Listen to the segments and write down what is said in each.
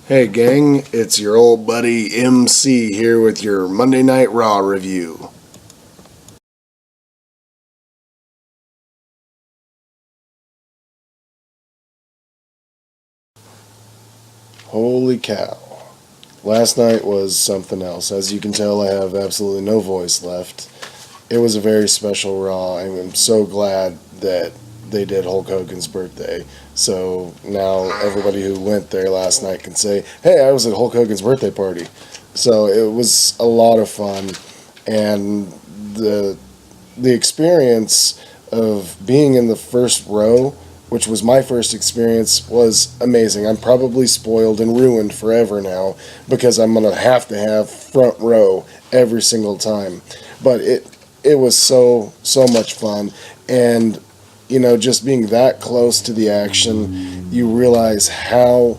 Hey gang, it's your old buddy MC here with your Monday Night Raw review. Holy cow. Last night was something else. As you can tell, I have absolutely no voice left. It was a very special Raw, and I'm so glad that they did Hulk Hogan's birthday. So now everybody who went there last night can say, hey, I was at Hulk Hogan's birthday party. So it was a lot of fun, and the the experience of being in the first row, which was my first experience, was amazing. I'm probably spoiled and ruined forever now because I'm going to have front row every single time. But it was so much fun, and just being that close to the action, you realize how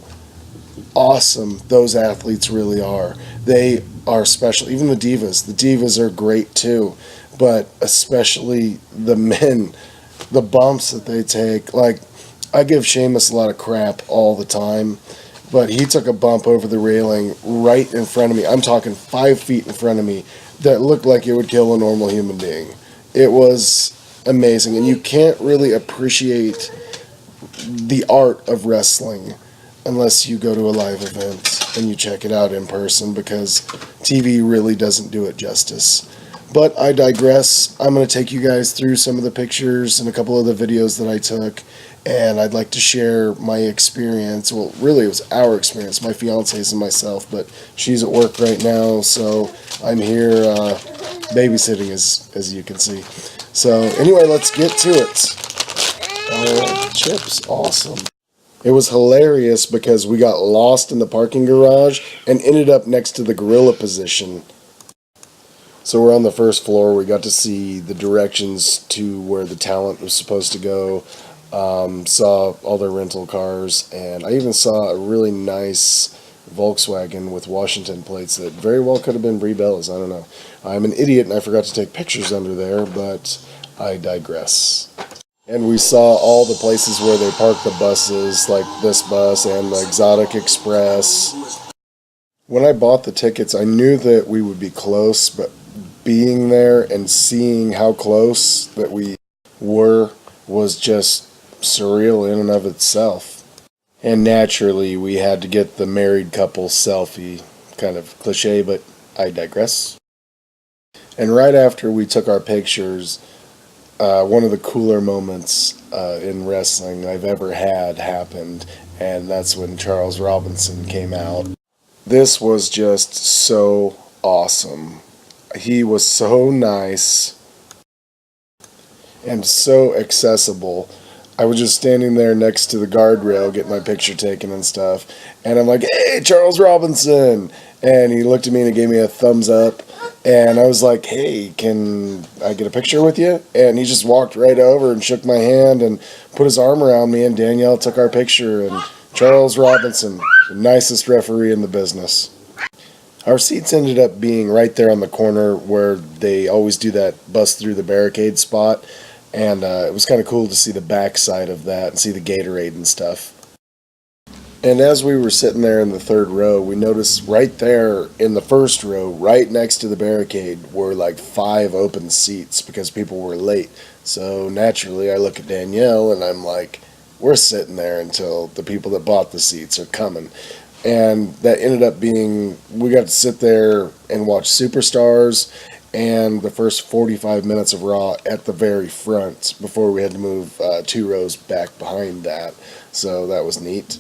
awesome those athletes really are. They are special. Even the divas. The divas are great too, but especially the men, the bumps that they take. Like, I give Sheamus a lot of crap all the time, but he took a bump over the railing right in front of me. I'm talking 5 feet in front of me that looked like it would kill a normal human being. It was amazing, and you can't really appreciate the art of wrestling unless you go to a live event and you check it out in person, because TV really doesn't do it justice. But I digress. I'm going to take you guys through some of the pictures and a couple of the videos that I took, and I'd like to share my experience. Well, really, it was our experience, my fiance's and myself, but she's at work right now, so I'm here babysitting, as you can see. So anyway, let's get to it. Chips, awesome. It was hilarious because we got lost in the parking garage and ended up next to the gorilla position. So we're on the first floor. We got to see the directions to where the talent was supposed to go. Saw all their rental cars, and I even saw a really nice Volkswagen with Washington plates that very well could have been Brie Bella's. I don't know. I'm an idiot and I forgot to take pictures under there, but I digress. And we saw all the places where they park the buses, like this bus and the Exotic Express. When I bought the tickets, I knew that we would be close, but being there and seeing how close that we were was just surreal in and of itself. And naturally, we had to get the married couple selfie. Kind of cliche, but I digress. And right after we took our pictures, one of the cooler moments in wrestling I've ever had happened, and that's when Charles Robinson came out. This was just so awesome. He was so nice and so accessible. I was just standing there next to the guardrail getting my picture taken and stuff, and I'm like, hey, Charles Robinson! And he looked at me and he gave me a thumbs up, and I was like, hey, can I get a picture with you? And he just walked right over and shook my hand and put his arm around me, and Danielle took our picture, and Charles Robinson, the nicest referee in the business. Our seats ended up being right there on the corner where they always do that bust through the barricade spot, and it was kind of cool to see the backside of that and see the Gatorade and stuff. And as we were sitting there in the third row, we noticed right there in the first row, right next to the barricade, were like 5 open seats because people were late. So naturally, I look at Danielle and I'm like, we're sitting there until the people that bought the seats are coming. And that ended up being, we got to sit there and watch Superstars and the first 45 minutes of Raw at the very front before we had to move 2 rows back behind that. So that was neat.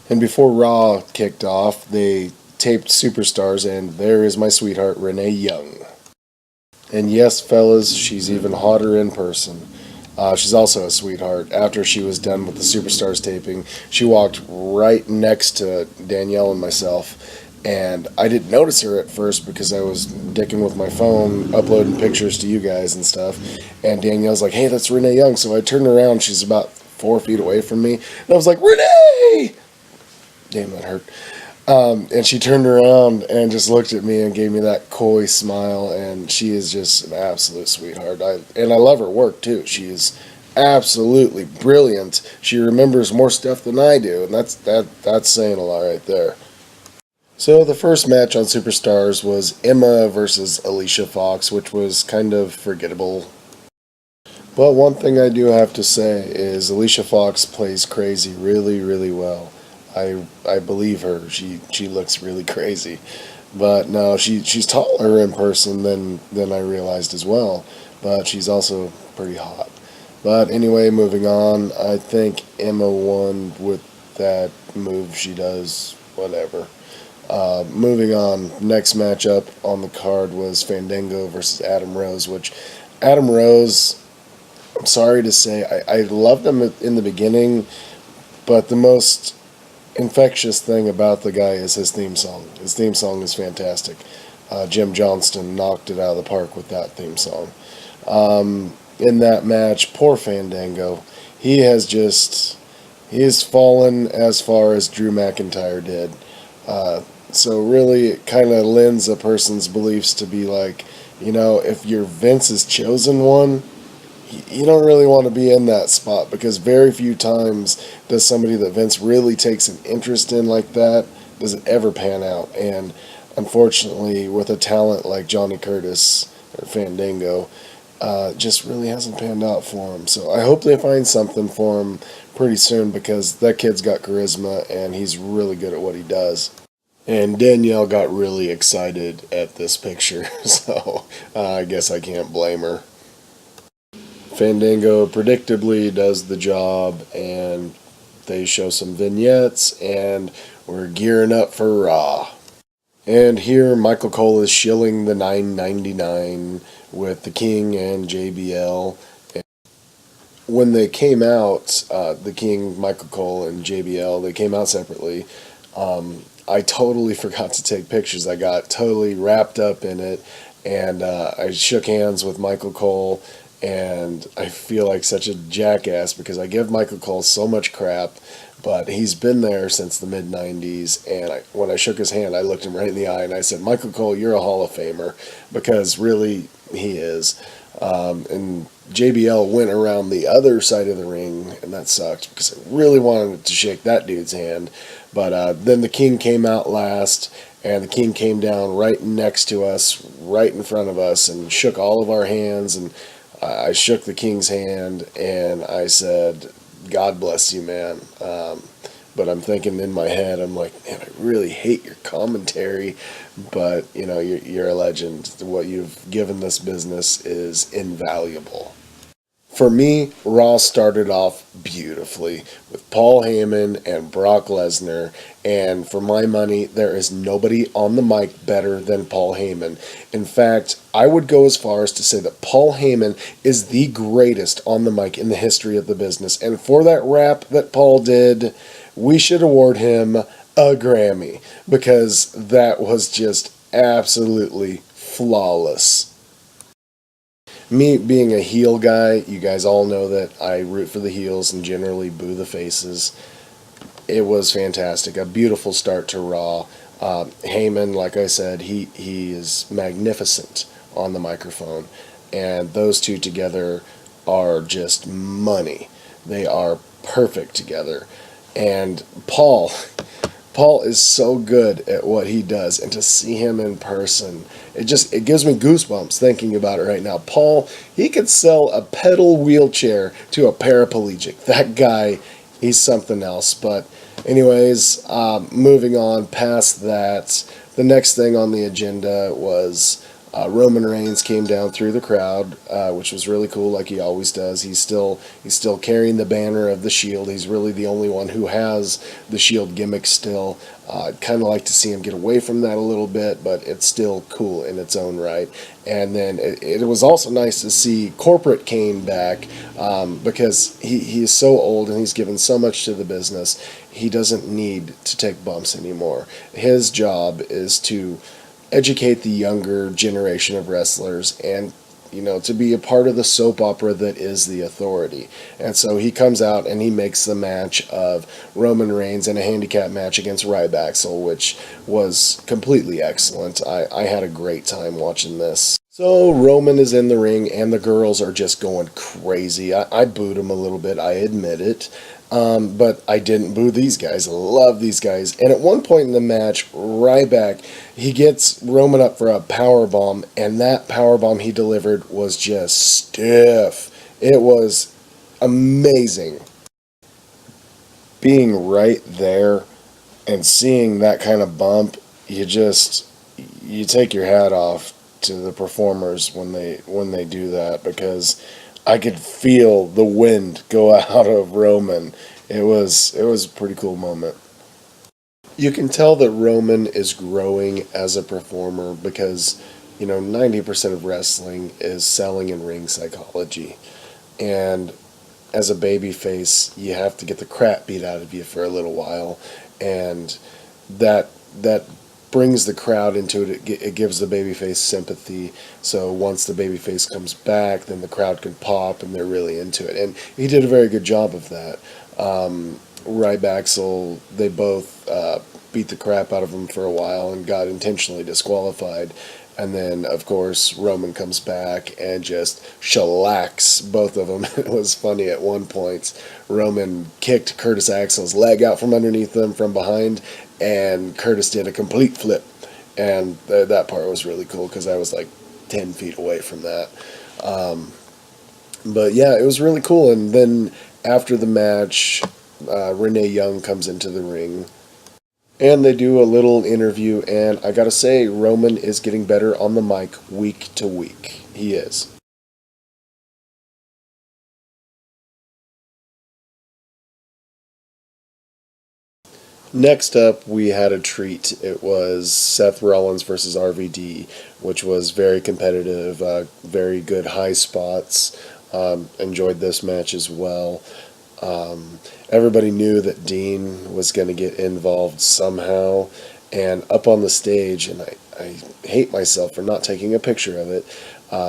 And before Raw kicked off, they taped Superstars, and there is my sweetheart, Renee Young. And yes, fellas, she's even hotter in person. She's also a sweetheart. After she was done with the Superstars taping, she walked right next to Danielle and myself, and I didn't notice her at first because I was dicking with my phone, uploading pictures to you guys and stuff, and Danielle's like, hey, that's Renee Young. So I turned around, she's about 4 feet away from me, and I was like, Renee! Damn, that hurt. And she turned around and just looked at me and gave me that coy smile, and she is just an absolute sweetheart. And I love her work too. She is absolutely brilliant. She remembers more stuff than I do, and that's saying a lot right there. So the first match on Superstars was Emma versus Alicia Fox, which was kind of forgettable. But one thing I do have to say is Alicia Fox plays crazy really, really well. I believe her. She looks really crazy. But no, she's taller in person than I realized as well. But she's also pretty hot. But anyway, moving on. I think Emma won with that move she does. Whatever. Moving on. Next matchup on the card was Fandango versus Adam Rose, which Adam Rose, I'm sorry to say, I loved him in the beginning, but the most infectious thing about the guy is his theme song. His theme song is fantastic. Jim Johnston knocked it out of the park with that theme song. In that match, poor Fandango. He has fallen as far as Drew McIntyre did. So really, it kind of lends a person's beliefs to be like, if you're Vince's chosen one, you don't really want to be in that spot, because very few times does somebody that Vince really takes an interest in like that, does it ever pan out. And unfortunately, with a talent like Johnny Curtis or Fandango, just really hasn't panned out for him. So I hope they find something for him pretty soon, because that kid's got charisma and he's really good at what he does. And Danielle got really excited at this picture, so I guess I can't blame her. Fandango predictably does the job, and they show some vignettes, and we're gearing up for Raw. And here Michael Cole is shilling the $9.99 with the King and JBL. When they came out, the King, Michael Cole, and JBL, they came out separately. I totally forgot to take pictures. I got totally wrapped up in it, and I shook hands with Michael Cole, and I feel like such a jackass because I give Michael Cole so much crap, but he's been there since the mid-90s, and when I shook his hand, I looked him right in the eye, and I said, Michael Cole, you're a Hall of Famer, because really, he is. And JBL went around the other side of the ring, and that sucked because I really wanted to shake that dude's hand. But then the King came out last, and the King came down right next to us, right in front of us, and shook all of our hands. And I shook the King's hand, and I said, God bless you, man. But I'm thinking in my head, I'm like, man, I really hate your commentary, but you're a legend. What you've given this business is invaluable. For me, Raw started off beautifully with Paul Heyman and Brock Lesnar, and for my money, there is nobody on the mic better than Paul Heyman. In fact, I would go as far as to say that Paul Heyman is the greatest on the mic in the history of the business, and for that rap that Paul did, we should award him a Grammy, because that was just absolutely flawless. Me being a heel guy, you guys all know that I root for the heels and generally boo the faces. It was fantastic. A beautiful start to Raw. Heyman, like I said, he is magnificent on the microphone. And those two together are just money. They are perfect together. And Paul is so good at what he does, and to see him in person, it gives me goosebumps thinking about it right now. Paul, he could sell a pedal wheelchair to a paraplegic. That guy, he's something else. But anyways, moving on past that, the next thing on the agenda was Roman Reigns came down through the crowd, which was really cool, like he always does. He's still carrying the banner of the Shield. He's really the only one who has the Shield gimmick still. I'd kind of like to see him get away from that a little bit, but it's still cool in its own right. And then it was also nice to see Corporate Kane back, because he is so old and he's given so much to the business. He doesn't need to take bumps anymore. His job is to educate the younger generation of wrestlers, and to be a part of the soap opera that is the Authority. And so he comes out and he makes the match of Roman Reigns in a handicap match against Ryback, which was completely excellent. I had a great time watching this. So Roman is in the ring, and the girls are just going crazy. I booed him a little bit, I admit it. But I didn't boo these guys. I love these guys. And at one point in the match, Ryback, he gets Roman up for a power bomb, and that power bomb he delivered was just stiff. It was amazing. Being right there and seeing that kind of bump, you take your hat off to the performers when they do that, because I could feel the wind go out of Roman. It was a pretty cool moment. You can tell that Roman is growing as a performer because 90% of wrestling is selling in ring psychology, and as a baby face, you have to get the crap beat out of you for a little while, and that brings the crowd into it. It gives the babyface sympathy. So once the babyface comes back, then the crowd can pop and they're really into it. And he did a very good job of that. Rybaxel, they both beat the crap out of him for a while and got intentionally disqualified. And then, of course, Roman comes back and just shellacks both of them. It was funny at one point. Roman kicked Curtis Axel's leg out from underneath them from behind, and Curtis did a complete flip. And that part was really cool because I was like 10 feet away from that. But yeah, it was really cool. And then after the match, Renee Young comes into the ring and they do a little interview. And I gotta say, Roman is getting better on the mic week to week. He is. Next up, we had a treat. It was Seth Rollins versus RVD, which was very competitive, very good high spots. Enjoyed this match as well. Everybody knew that Dean was going to get involved somehow. And up on the stage, and I hate myself for not taking a picture of it,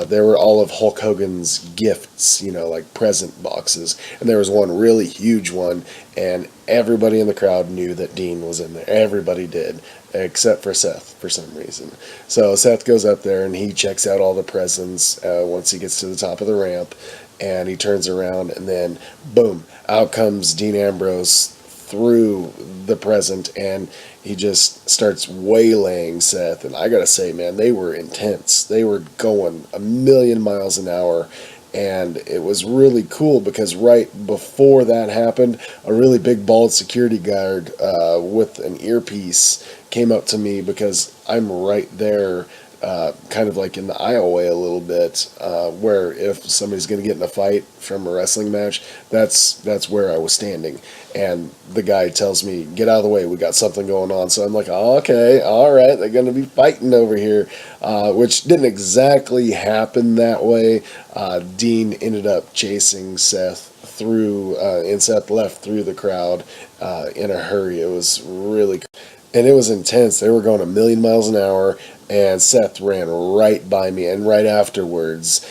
there were all of Hulk Hogan's gifts, like present boxes. And there was one really huge one, and everybody in the crowd knew that Dean was in there. Everybody did, except for Seth for some reason. So Seth goes up there and he checks out all the presents once he gets to the top of the ramp, and he turns around, and then boom, out comes Dean Ambrose through the present, and he just starts waylaying Seth. And I gotta say, man, they were intense. They were going a million miles an hour, and it was really cool because right before that happened, a really big bald security guard with an earpiece came up to me because I'm right there, kind of like in the aisleway a little bit, where if somebody's going to get in a fight from a wrestling match, that's where I was standing. And the guy tells me, "Get out of the way, we got something going on." So I'm like, oh, "Okay, all right, they're going to be fighting over here," which didn't exactly happen that way. Dean ended up chasing Seth through, and Seth left through the crowd in a hurry. It was really and it was intense. They were going a million miles an hour, and Seth ran right by me. And right afterwards,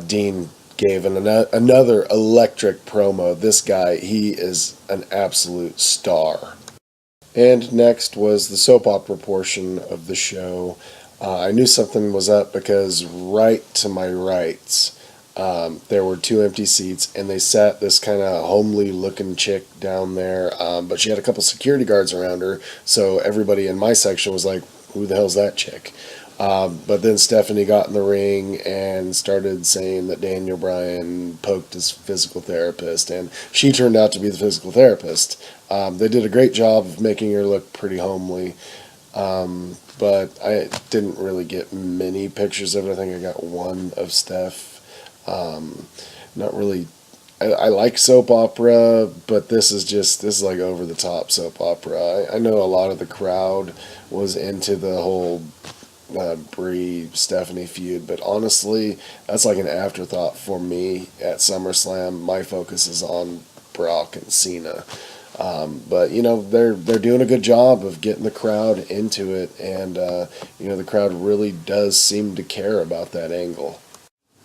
Dean gave another electric promo. This guy, he is an absolute star. And next was the soap opera portion of the show. I knew something was up because right to my right, there were two empty seats, and they sat this kind of homely looking chick down there, but she had a couple security guards around her, so everybody in my section was like, "Who the hell's that chick?" But then Stephanie got in the ring and started saying that Daniel Bryan poked his physical therapist, and she turned out to be the physical therapist. They did a great job of making her look pretty homely, but I didn't really get many pictures of it. I think I got one of Steph. Not really. I like soap opera, but this is like over the top soap opera. I know a lot of the crowd was into the whole Brie Stephanie feud, but honestly, that's like an afterthought for me at SummerSlam. My focus is on Brock and Cena. But they're doing a good job of getting the crowd into it, and the crowd really does seem to care about that angle.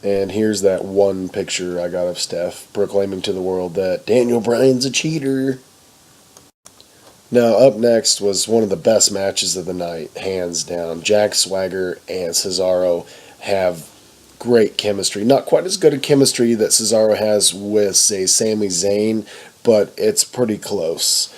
And here's that one picture I got of Steph proclaiming to the world that Daniel Bryan's a cheater. Now, up next was one of the best matches of the night, hands down. Jack Swagger and Cesaro have great chemistry. Not quite as good a chemistry that Cesaro has with, say, Sami Zayn, but it's pretty close.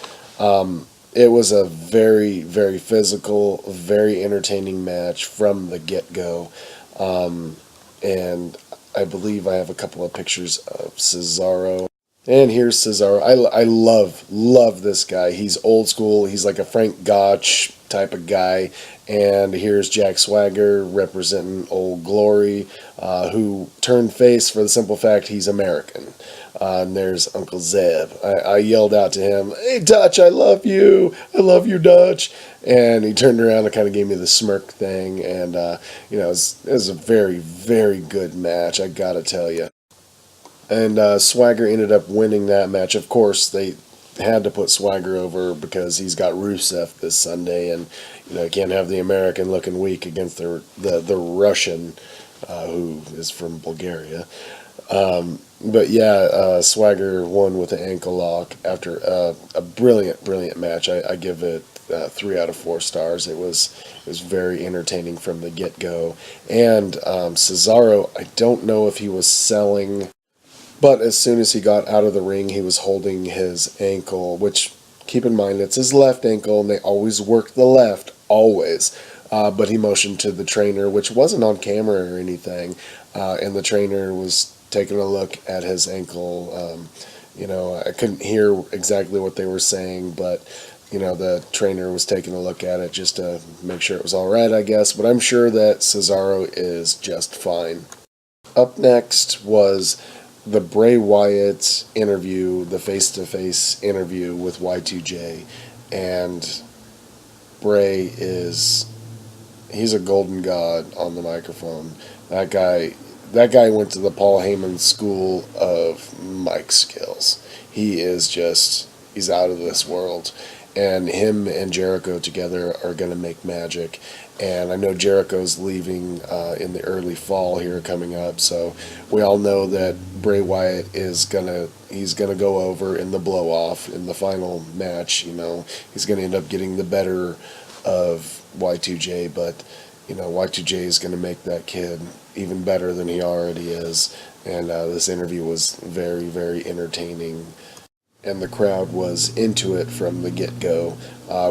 It was a very, very physical, very entertaining match from the get-go. And I believe I have a couple of pictures of Cesaro. And here's Cesaro. I love this guy. He's old school. He's like a Frank Gotch type of guy. And here's Jack Swagger representing Old Glory, who turned face for the simple fact he's American. And there's Uncle Zeb. I yelled out to him, "Hey, Dutch, I love you. I love you, Dutch." And he turned around and kind of gave me the smirk thing. And, it was a very, very good match, I gotta tell you. And Swagger ended up winning that match. Of course, they had to put Swagger over because he's got Rusev this Sunday, and you can't have the American looking weak against the Russian, who is from Bulgaria. But yeah, Swagger won with an ankle lock after a brilliant match. I give it 3 out of 4 stars. It was very entertaining from the get go. And Cesaro, I don't know if he was selling. But as soon as he got out of the ring, he was holding his ankle, which, keep in mind, it's his left ankle, and they always work the left, always. But he motioned to the trainer, which wasn't on camera or anything, and the trainer was taking a look at his ankle. I couldn't hear exactly what they were saying, but the trainer was taking a look at it just to make sure it was all right, I guess. But I'm sure that Cesaro is just fine. Up next was the Bray Wyatt interview, the face-to-face interview with Y2J, and Bray he's a golden god on the microphone. That guy went to the Paul Heyman school of mic skills. He's out of this world. And him and Jericho together are going to make magic. And I know Jericho's leaving in the early fall here coming up, so we all know that Bray Wyatt he's gonna go over in the blow off in the final match. He's gonna end up getting the better of Y2J, but Y2J is gonna make that kid even better than he already is. And this interview was very, very entertaining. And the crowd was into it from the get-go.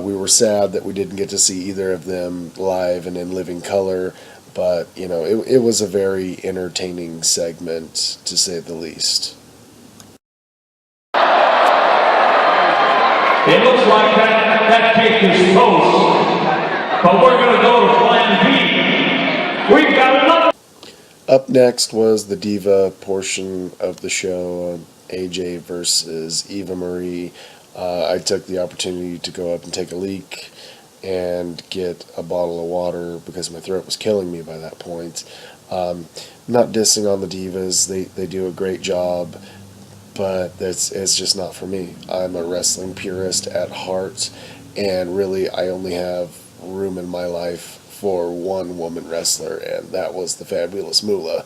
We were sad that we didn't get to see either of them live and in living color, but, it was a very entertaining segment, to say the least. It looks like that cake is toast, but we're going to go to Plan B. We've got another. Up next was the Diva portion of the show. AJ versus Eva Marie. I took the opportunity to go up and take a leak and get a bottle of water because my throat was killing me by that point. Not dissing on the Divas. They do a great job, but it's just not for me. I'm a wrestling purist at heart, and really I only have room in my life for one woman wrestler, and that was the Fabulous Moolah.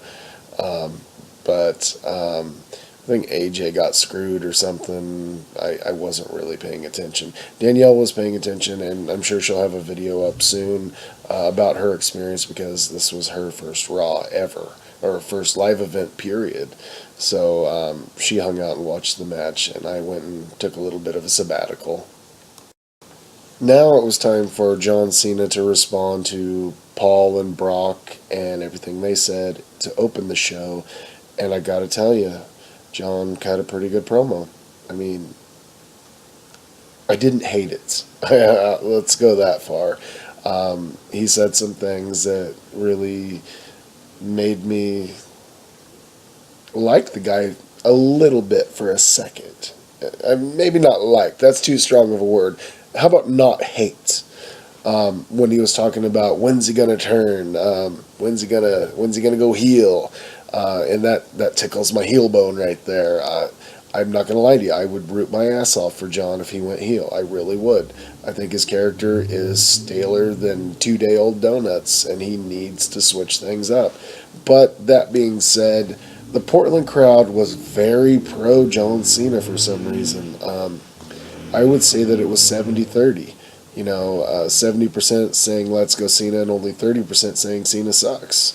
I think AJ got screwed or something. I wasn't really paying attention. Danielle was paying attention, and I'm sure she'll have a video up soon about her experience because this was her first Raw ever, or first live event, period. So she hung out and watched the match, and I went and took a little bit of a sabbatical. Now it was time for John Cena to respond to Paul and Brock and everything they said to open the show, and I gotta tell you, John cut a pretty good promo. I mean, I didn't hate it. Let's go that far. He said some things that really made me like the guy a little bit for a second. Maybe not like, that's too strong of a word. How about not hate? When he was talking about when's he gonna turn, when's he gonna go heel, and that tickles my heel bone right there. I'm not gonna lie to you, I would root my ass off for John if he went heel. I really would. I think his character is staler than 2-day-old donuts, and he needs to switch things up. But that being said, the Portland crowd was very pro John Cena for some reason. I would say that it was 70-30. 70% saying let's go Cena and only 30% saying Cena sucks.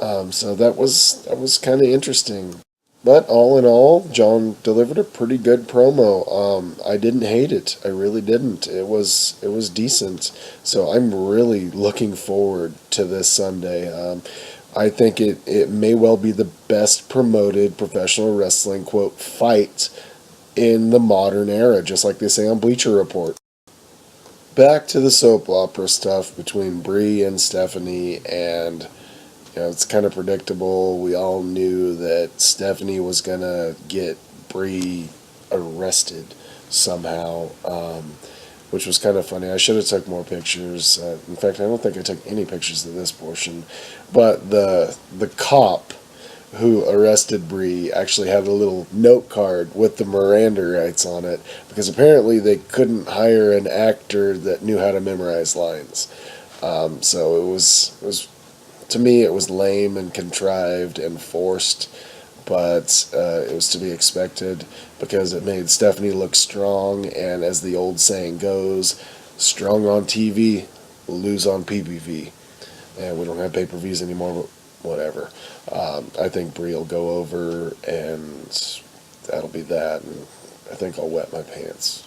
So that was kind of interesting. But all in all, John delivered a pretty good promo. I didn't hate it. I really didn't. It was decent. So I'm really looking forward to this Sunday. I think it may well be the best promoted professional wrestling quote fight in the modern era, just like they say on Bleacher Report. Back to the soap opera stuff between Brie and Stephanie, and it's kind of predictable. We all knew that Stephanie was gonna get Brie arrested somehow, which was kind of funny. I should have took more pictures. In fact, I don't think I took any pictures of this portion, but the cop who arrested Bree actually had a little note card with the Miranda rights on it because apparently they couldn't hire an actor that knew how to memorize lines. So it was to me it was lame and contrived and forced, but it was to be expected because it made Stephanie look strong. And as the old saying goes, strong on TV, lose on PPV. And we don't have pay-per-views anymore, but whatever. I think Brie will go over, and that'll be that. And I think I'll wet my pants.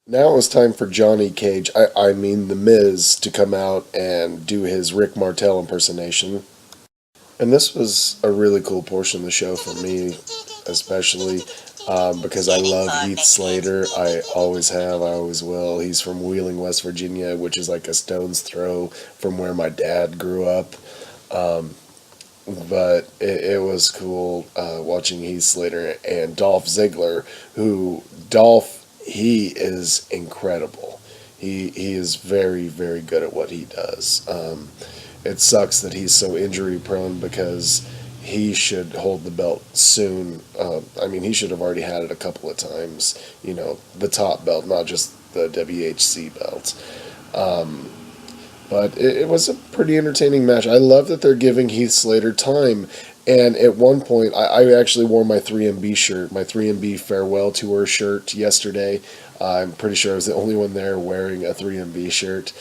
Now it was time for Johnny Cage, I mean The Miz, to come out and do his Rick Martel impersonation. And this was a really cool portion of the show for me, especially because I love Heath Slater. I always have, I always will. He's from Wheeling, West Virginia, which is like a stone's throw from where my dad grew up. Um, but it was cool watching Heath Slater and Dolph Ziggler, who he is incredible. He is very, very good at what he does. It sucks that he's so injury prone because he should hold the belt soon. I mean, he should have already had it a couple of times. The top belt, not just the WHC belt. But it was a pretty entertaining match. I love that they're giving Heath Slater time. And at one point, I actually wore my 3MB shirt, my 3MB farewell tour shirt yesterday. I'm pretty sure I was the only one there wearing a 3MB shirt.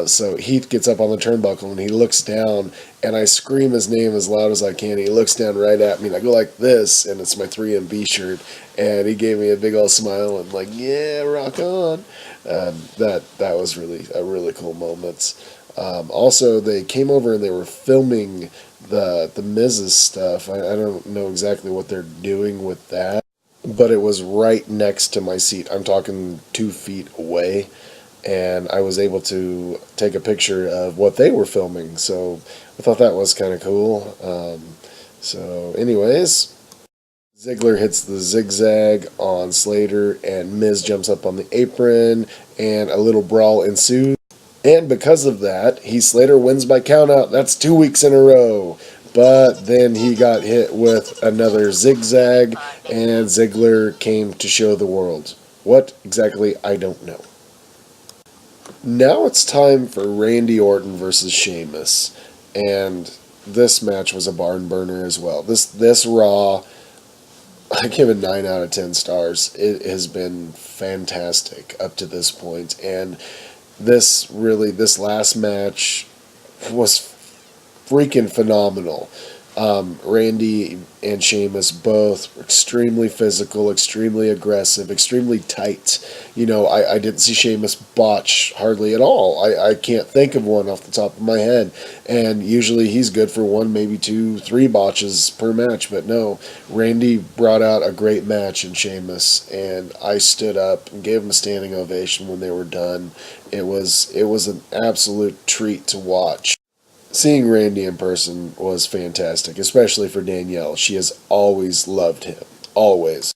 So Heath gets up on the turnbuckle and he looks down, and I scream his name as loud as I can. He looks down right at me, and I go like this, and it's my 3MB shirt. And he gave me a big old smile and like, yeah, rock on. That was really a really cool moment. Also, they came over and they were filming the Miz's stuff. I don't know exactly what they're doing with that, but it was right next to my seat. I'm talking 2 feet away, and I was able to take a picture of what they were filming. So I thought that was kind of cool. So, anyways, Ziggler hits the zigzag on Slater, and Miz jumps up on the apron, and a little brawl ensues. And because of that, Heath Slater wins by countout. That's 2 weeks in a row. But then he got hit with another zigzag, and Ziggler came to show the world. What exactly, I don't know. Now it's time for Randy Orton versus Sheamus. And this match was a barn burner as well. This Raw, I give it 9 out of 10 stars. It has been fantastic up to this point. And this last match was freaking phenomenal. Randy and Sheamus both extremely physical, extremely aggressive, extremely tight. I didn't see Sheamus botch hardly at all. I can't think of one off the top of my head. And usually he's good for 1, maybe 2, 3 botches per match. But no, Randy brought out a great match in Sheamus, and I stood up and gave him a standing ovation when they were done. It was an absolute treat to watch. Seeing Randy in person was fantastic, especially for Danielle. She has always loved him. Always.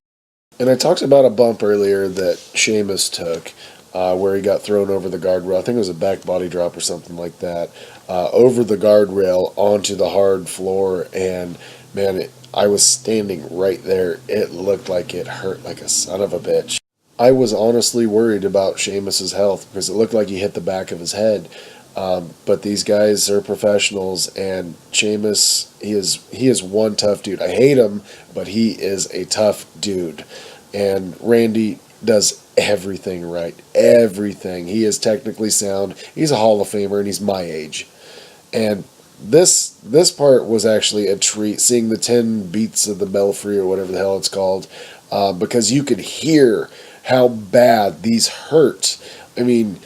And I talked about a bump earlier that Sheamus took, where he got thrown over the guardrail. I think it was a back body drop or something like that. Over the guardrail onto the hard floor, and man, I was standing right there. It looked like it hurt like a son of a bitch. I was honestly worried about Sheamus's health because it looked like he hit the back of his head. But these guys are professionals, and Sheamus, he is one tough dude. I hate him, but he is a tough dude. And Randy does everything right. Everything. He is technically sound. He's a Hall of Famer, and he's my age. And this part was actually a treat, seeing the 10 beats of the belfry or whatever the hell it's called, because you could hear how bad these hurt. I mean,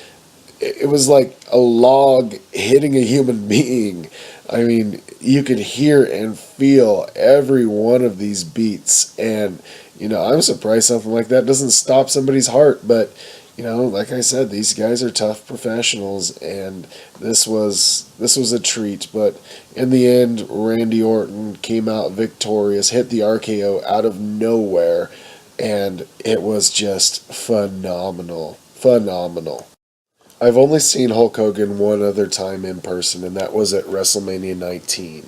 it was like a log hitting a human being. I mean, you could hear and feel every one of these beats, and I'm surprised something like that doesn't stop somebody's heart. But like I said, these guys are tough professionals, and this was a treat. But in the end, Randy Orton came out victorious, hit the RKO out of nowhere, and it was just phenomenal, phenomenal. I've only seen Hulk Hogan one other time in person, and that was at WrestleMania 19.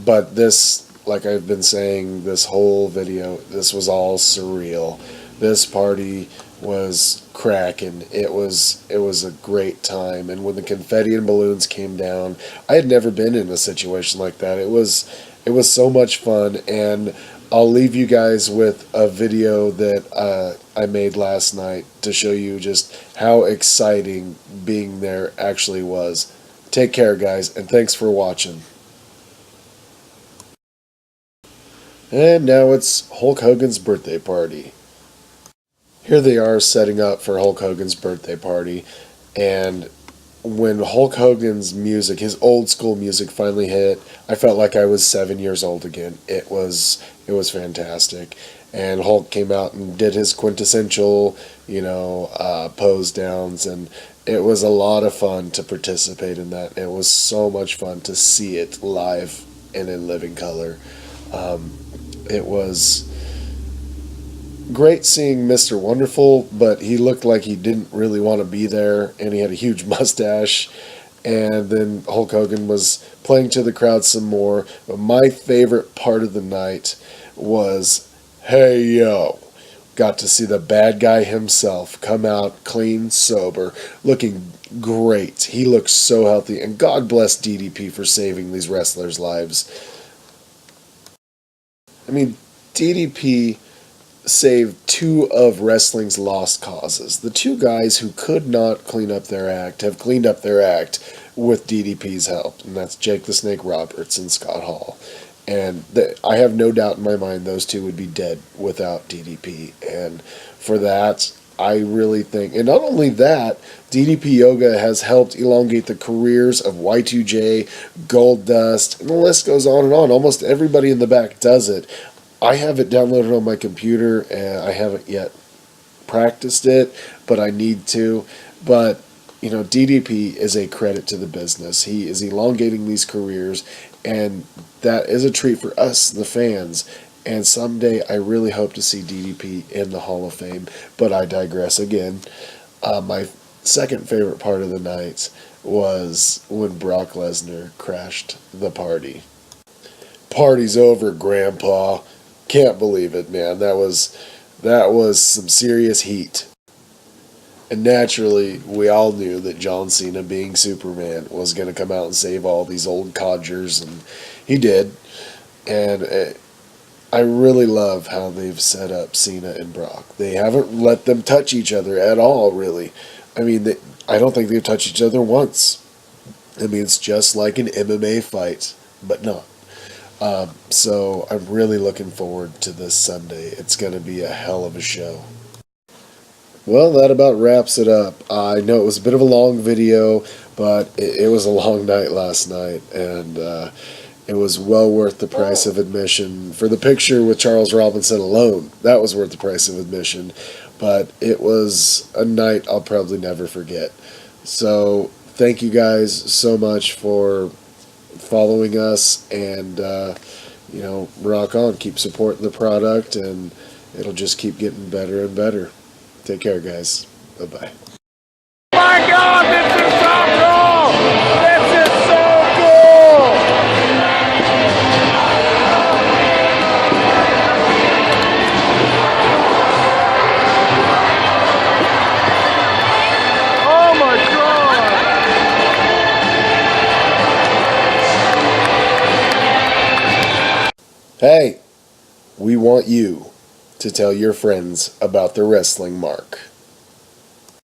But this, like I've been saying this whole video, this was all surreal. This party was cracking. It was a great time. And when the confetti and balloons came down, I had never been in a situation like that. It was so much fun, and I'll leave you guys with a video that I made last night to show you just how exciting being there actually was. Take care, guys, and thanks for watching. And now it's Hulk Hogan's birthday party. Here they are setting up for Hulk Hogan's birthday party, and when Hulk Hogan's music, his old school music, finally hit, I felt like I was 7 years old again. It was fantastic. And Hulk came out and did his quintessential, pose downs, and it was a lot of fun to participate in that. It was so much fun to see it live and in living color. It was great seeing Mr. Wonderful, but he looked like he didn't really want to be there, and he had a huge mustache. And then Hulk Hogan was playing to the crowd some more. But my favorite part of the night was, hey yo, got to see the bad guy himself come out clean, sober, looking great. He looks so healthy, and God bless DDP for saving these wrestlers' lives. I mean, DDP saved two of wrestling's lost causes. The two guys who could not clean up their act have cleaned up their act with DDP's help, and that's Jake the Snake Roberts and Scott Hall. And I have no doubt in my mind those two would be dead withoust DDP. And for that, I really think, and not only that, DDP Yoga has helped elongate the careers of Y2J, Goldust, and the list goes on and on. Almost everybody in the back does it. I have it downloaded on my computer, and I haven't yet practiced it, but I need to. But, DDP is a credit to the business. He is elongating these careers, and that is a treat for us, the fans. And someday I really hope to see DDP in the Hall of Fame, but I digress again. My second favorite part of the night was when Brock Lesnar crashed the party. Party's over, Grandpa. Can't believe it, man. That was some serious heat. And naturally, we all knew that John Cena, being Superman, was going to come out and save all these old codgers, and he did. And I really love how they've set up Cena and Brock. They haven't let them touch each other at all, really. I mean, I don't think they've touched each other once. I mean, it's just like an MMA fight, but not. So I'm really looking forward to this Sunday. It's going to be a hell of a show. Well, that about wraps it up. I know it was a bit of a long video, but it was a long night last night, and it was well worth the price of admission. For the picture with Charles Robinson alone, that was worth the price of admission, but it was a night I'll probably never forget. So thank you guys so much for following us, and rock on, keep supporting the product, and it'll just keep getting better and better. Take care, guys. Bye-bye. My God, this is so cool! This is so cool! Oh my God! Hey, we want you to tell your friends about the Wrestling Mark.